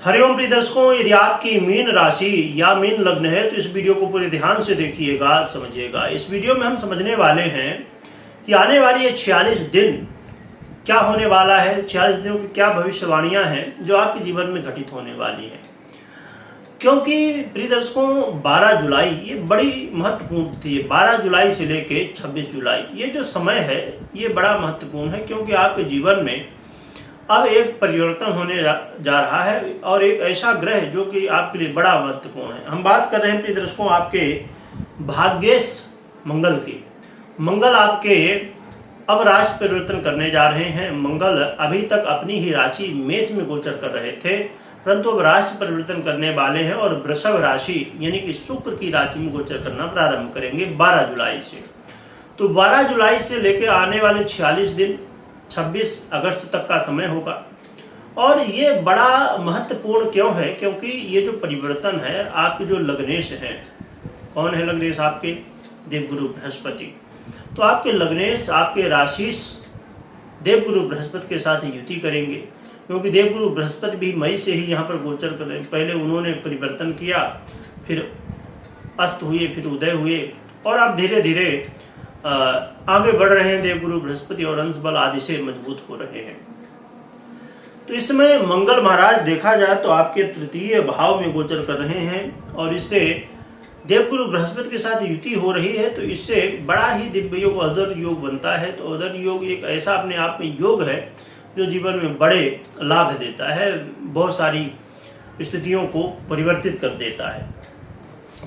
हरिओम प्रिय दर्शकों, यदि आपकी मीन राशि या मीन लग्न है तो इस वीडियो को पूरे ध्यान से देखिएगा, समझिएगा। इस वीडियो में हम समझने वाले हैं कि आने वाली ये 46 दिन क्या होने वाला है, 46 दिनों की क्या भविष्यवाणियां हैं जो आपके जीवन में घटित होने वाली हैं। क्योंकि प्रिय दर्शकों 12 जुलाई ये बड़ी महत्वपूर्ण थी। 12 जुलाई से लेके 26 जुलाई ये जो समय है ये बड़ा महत्वपूर्ण है, क्योंकि आपके जीवन में अब एक परिवर्तन होने जा रहा है और एक ऐसा ग्रह जो कि आपके लिए बड़ा महत्वपूर्ण है। हम बात कर रहे हैं प्रिय दर्शकों आपके भाग्येश मंगल की। मंगल आपके अब राशि परिवर्तन करने जा रहे हैं। मंगल अभी तक अपनी ही राशि मेष में गोचर कर रहे थे, परंतु अब राशि परिवर्तन करने वाले हैं और वृषभ राशि यानी कि शुक्र की राशि में गोचर करना प्रारंभ करेंगे 12 जुलाई से। तो 12 जुलाई से लेकर आने वाले 46 दिन 26 अगस्त तक का समय होगा। और ये बड़ा महत्वपूर्ण क्यों है? क्योंकि ये जो परिवर्तन है आपके जो लग्नेश हैं, कौन है लग्नेश? आपके देवगुरु बृहस्पति। तो आपके लग्नेश आपके राशिश देवगुरु बृहस्पति के साथ युति करेंगे, क्योंकि देवगुरु बृहस्पति भी मई से ही यहाँ पर गोचर कर रहे हैं। पहले उन्होंने परिवर्तन किया, फिर अस्त हुए, फिर उदय हुए और आप धीरे धीरे आगे बढ़ रहे हैं। देवगुरु बृहस्पति और अंश बल आदि से मजबूत हो रहे हैं। तो इस समय मंगल महाराज देखा जाए तो आपके तृतीय भाव में गोचर कर रहे हैं और इससे देवगुरु बृहस्पति के साथ युति हो रही है। तो इससे बड़ा ही दिव्य योग अदर योग बनता है। तो अदर योग एक ऐसा अपने आप में योग है जो जीवन में बड़े लाभ देता है, बहुत सारी स्थितियों को परिवर्तित कर देता है।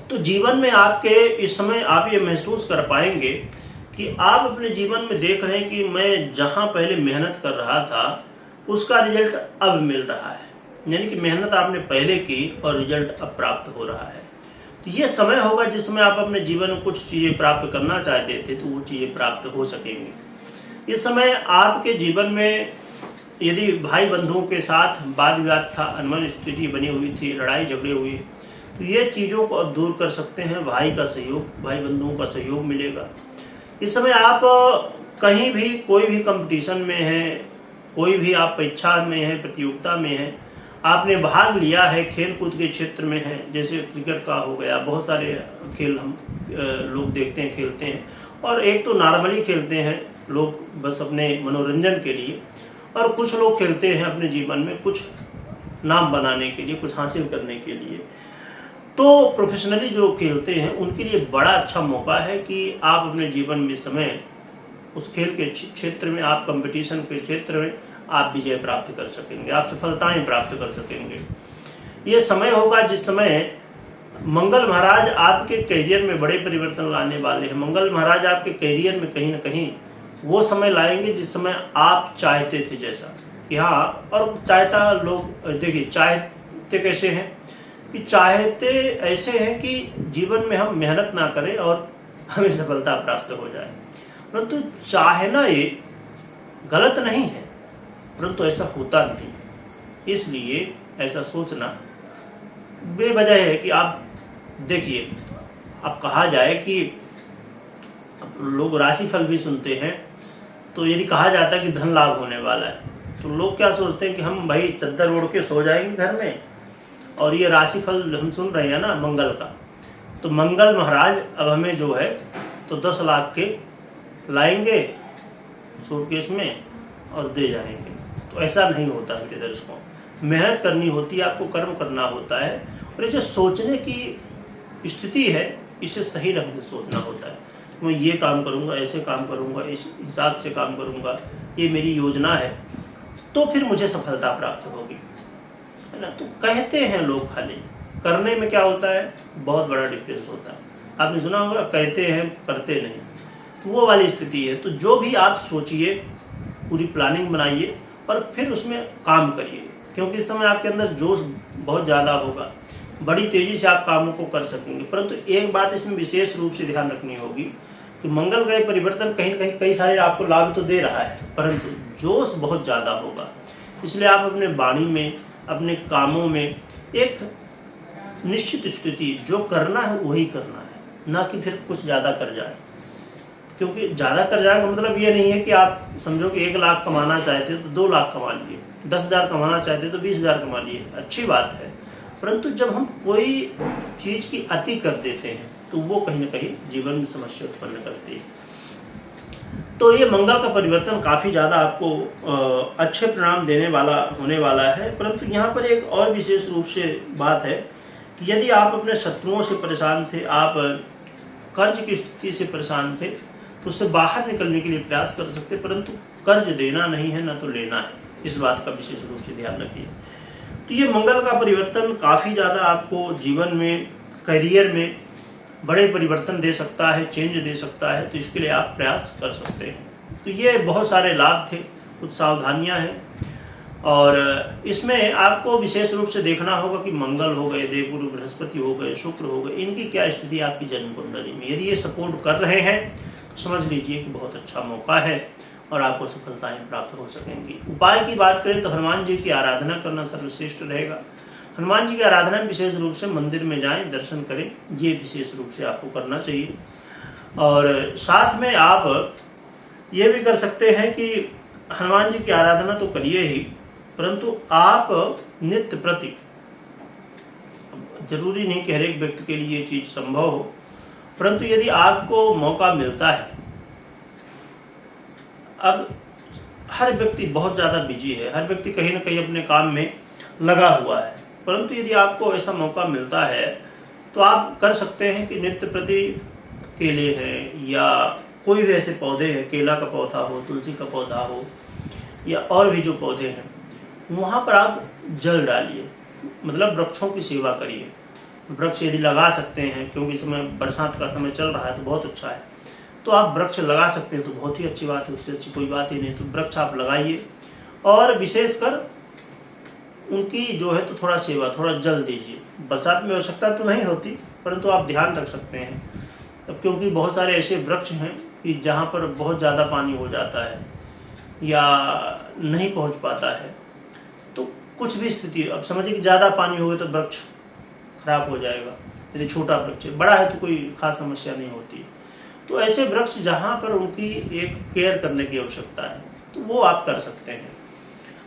तो जीवन में आपके इस समय आप ये महसूस कर पाएंगे कि आप अपने जीवन में देख रहे हैं कि मैं जहां पहले मेहनत कर रहा था उसका रिजल्ट अब मिल रहा है, यानी कि मेहनत आपने पहले की और रिजल्ट अब प्राप्त हो रहा है। तो ये समय होगा जिसमें आप अपने जीवन में कुछ चीज़ें प्राप्त करना चाहते थे तो वो चीज़ें प्राप्त हो सकेंगी। इस समय आपके जीवन में यदि भाई बंधुओं के साथ वाद विवाद था, अनबन स्थिति बनी हुई थी, लड़ाई झगड़े हुए, तो ये चीज़ों को अब दूर कर सकते हैं। भाई का सहयोग, भाई बंधुओं का सहयोग मिलेगा। इस समय आप कहीं भी कोई भी कंपटीशन में हैं, कोई भी आप परीक्षा में हैं, प्रतियोगिता में हैं, आपने भाग लिया है, खेल कूद के क्षेत्र में है, जैसे क्रिकेट का हो गया, बहुत सारे खेल हम लोग देखते हैं, खेलते हैं। और एक तो नॉर्मली खेलते हैं लोग बस अपने मनोरंजन के लिए, और कुछ लोग खेलते हैं अपने जीवन में कुछ नाम बनाने के लिए, कुछ हासिल करने के लिए। तो प्रोफेशनली जो खेलते हैं उनके लिए बड़ा अच्छा मौका है कि आप अपने जीवन में समय उस खेल के क्षेत्र में, आप कंपटीशन के क्षेत्र में आप विजय प्राप्त कर सकेंगे, आप सफलताएं प्राप्त कर सकेंगे। ये समय होगा जिस समय मंगल महाराज आपके करियर में बड़े परिवर्तन लाने वाले हैं। मंगल महाराज आपके करियर में कहीं ना कहीं वो समय लाएंगे जिस समय आप चाहते थे, जैसा कि हाँ। और चाहता लोग देखिए, चाहते कैसे हैं कि चाहते ऐसे हैं कि जीवन में हम मेहनत ना करें और हमें सफलता प्राप्त हो जाए। परंतु चाहना ये गलत नहीं है, परंतु ऐसा होता नहीं। इसलिए ऐसा सोचना बेवजह है कि आप देखिए, अब कहा जाए कि लोग राशिफल भी सुनते हैं, तो यदि कहा जाता है कि धन लाभ होने वाला है तो लोग क्या सोचते हैं कि हम भाई चद्दर ओढ़ के सो जाएंगे घर में। और ये राशिफल हम सुन रहे हैं ना मंगल का, तो मंगल महाराज अब हमें जो है तो 10 लाख के लाएंगे सूटकेस में और दे जाएंगे। तो ऐसा नहीं होता है दर्शकों, मेहनत करनी होती है, आपको कर्म करना होता है। और ये जो सोचने की स्थिति है इसे सही ढंग से सोचना होता है। मैं ये काम करूँगा, ऐसे काम करूँगा, इस हिसाब से काम करूँगा, ये मेरी योजना है, तो फिर मुझे सफलता प्राप्त होगी, है ना। तो कहते हैं लोग, खाली करने में क्या होता है, बहुत बड़ा डिफरेंस होता है। आपने सुना होगा, कहते हैं करते नहीं, तो वो वाली स्थिति है। तो जो भी आप सोचिए, पूरी प्लानिंग बनाइए और फिर उसमें काम करिए, क्योंकि इस समय आपके अंदर जोश बहुत ज़्यादा होगा, बड़ी तेज़ी से आप कामों को कर सकेंगे। परंतु एक बात इसमें विशेष रूप से ध्यान रखनी होगी कि मंगल का परिवर्तन कहीं कहीं कई सारे आपको लाभ तो दे रहा है, परंतु जोश बहुत ज़्यादा होगा। इसलिए आप अपने वाणी में, अपने कामों में एक निश्चित स्थिति, जो करना है वही करना है, ना कि फिर कुछ ज़्यादा कर जाए। क्योंकि ज़्यादा कर्जा का मतलब ये नहीं है कि आप समझो कि 1 लाख कमाना चाहते तो 2 लाख कमा लिए, 10,000 कमाना चाहते तो 20,000 कमा लिए, अच्छी बात है। परंतु जब हम कोई चीज़ की अति कर देते हैं तो वो कहीं ना कहीं जीवन में समस्या उत्पन्न करती है। तो ये मंगल का परिवर्तन काफ़ी ज़्यादा आपको अच्छे परिणाम देने वाला होने वाला है। परंतु यहाँ पर एक और विशेष रूप से बात है कि यदि आप अपने शत्रुओं से परेशान थे, आप कर्ज की स्थिति से परेशान थे, तो उससे बाहर निकलने के लिए प्रयास कर सकते, परंतु कर्ज देना नहीं है ना तो लेना है, इस बात का विशेष रूप से ध्यान रखिए। तो ये मंगल का परिवर्तन काफ़ी ज़्यादा आपको जीवन में, करियर में बड़े परिवर्तन दे सकता है, चेंज दे सकता है, तो इसके लिए आप प्रयास कर सकते हैं। तो ये बहुत सारे लाभ थे, कुछ सावधानियां हैं, और इसमें आपको विशेष रूप से देखना होगा कि मंगल हो गए, देवगुरु बृहस्पति हो गए, शुक्र हो गए, इनकी क्या स्थिति आपकी जन्म कुंडली में। यदि ये सपोर्ट कर रहे हैं तो समझ लीजिए कि बहुत अच्छा मौका है और आपको सफलताएं प्राप्त हो सकेंगी। उपाय की बात करें तो हनुमान जी की आराधना करना सर्वश्रेष्ठ रहेगा। हनुमान जी की आराधना विशेष रूप से मंदिर में जाएं, दर्शन करें, ये विशेष रूप से आपको करना चाहिए। और साथ में आप ये भी कर सकते हैं कि हनुमान जी की आराधना तो करिए ही, परंतु आप नित्य प्रति, जरूरी नहीं कि हर एक व्यक्ति के लिए ये चीज संभव हो, परंतु यदि आपको मौका मिलता है, अब हर व्यक्ति बहुत ज़्यादा बिजी है, हर व्यक्ति कहीं ना कहीं अपने काम में लगा हुआ है, परंतु यदि आपको ऐसा मौका मिलता है तो आप कर सकते हैं कि नित्य प्रति केले हैं या कोई भी ऐसे पौधे हैं, केला का पौधा हो, तुलसी का पौधा हो या और भी जो पौधे हैं, वहाँ पर आप जल डालिए, मतलब वृक्षों की सेवा करिए। वृक्ष यदि लगा सकते हैं, क्योंकि समय बरसात का समय चल रहा है तो बहुत अच्छा है, तो आप वृक्ष लगा सकते हैं तो बहुत ही अच्छी बात है, उससे अच्छी कोई बात ही नहीं। तो वृक्ष आप लगाइए और विशेषकर उनकी जो है तो थोड़ा सेवा, थोड़ा जल दीजिए। बरसात में आवश्यकता तो नहीं होती, परंतु आप ध्यान रख सकते हैं, अब क्योंकि बहुत सारे ऐसे वृक्ष हैं कि जहाँ पर बहुत ज़्यादा पानी हो जाता है या नहीं पहुँच पाता है, तो कुछ भी स्थिति, अब समझिए कि ज़्यादा पानी हो गया तो वृक्ष खराब हो जाएगा। यदि छोटा वृक्ष है, बड़ा है तो कोई खास समस्या नहीं होती। तो ऐसे वृक्ष जहाँ पर उनकी एक केयर करने की आवश्यकता है तो वो आप कर सकते हैं।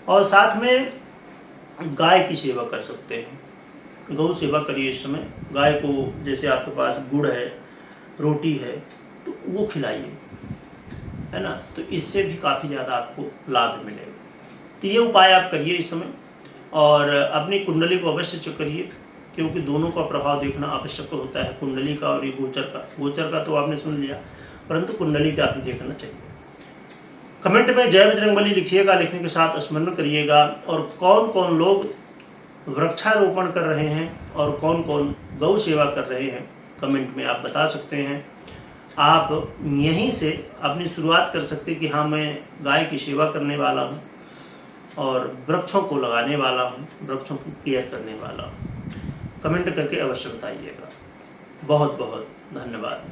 और साथ में गाय की सेवा कर सकते हैं, गौ सेवा करिए इस समय। गाय को जैसे आपके पास गुड़ है, रोटी है, तो वो खिलाइए, है ना, तो इससे भी काफ़ी ज़्यादा आपको लाभ मिलेगा। तो ये उपाय आप करिए इस समय, और अपनी कुंडली को अवश्य चेक करिए, क्योंकि दोनों का प्रभाव देखना आवश्यक होता है, कुंडली का और ये गोचर का। गोचर का तो आपने सुन लिया, परंतु कुंडली का भी देखना चाहिए। कमेंट में जय बजरंगबली लिखिएगा, लिखने के साथ स्मरण करिएगा। और कौन कौन लोग वृक्षारोपण कर रहे हैं और कौन कौन गौ सेवा कर रहे हैं, कमेंट में आप बता सकते हैं। आप यहीं से अपनी शुरुआत कर सकते हैं कि हाँ, मैं गाय की सेवा करने वाला हूँ और वृक्षों को लगाने वाला हूँ, वृक्षों की केयर करने वाला हूँ। कमेंट करके अवश्य बताइएगा। बहुत बहुत धन्यवाद।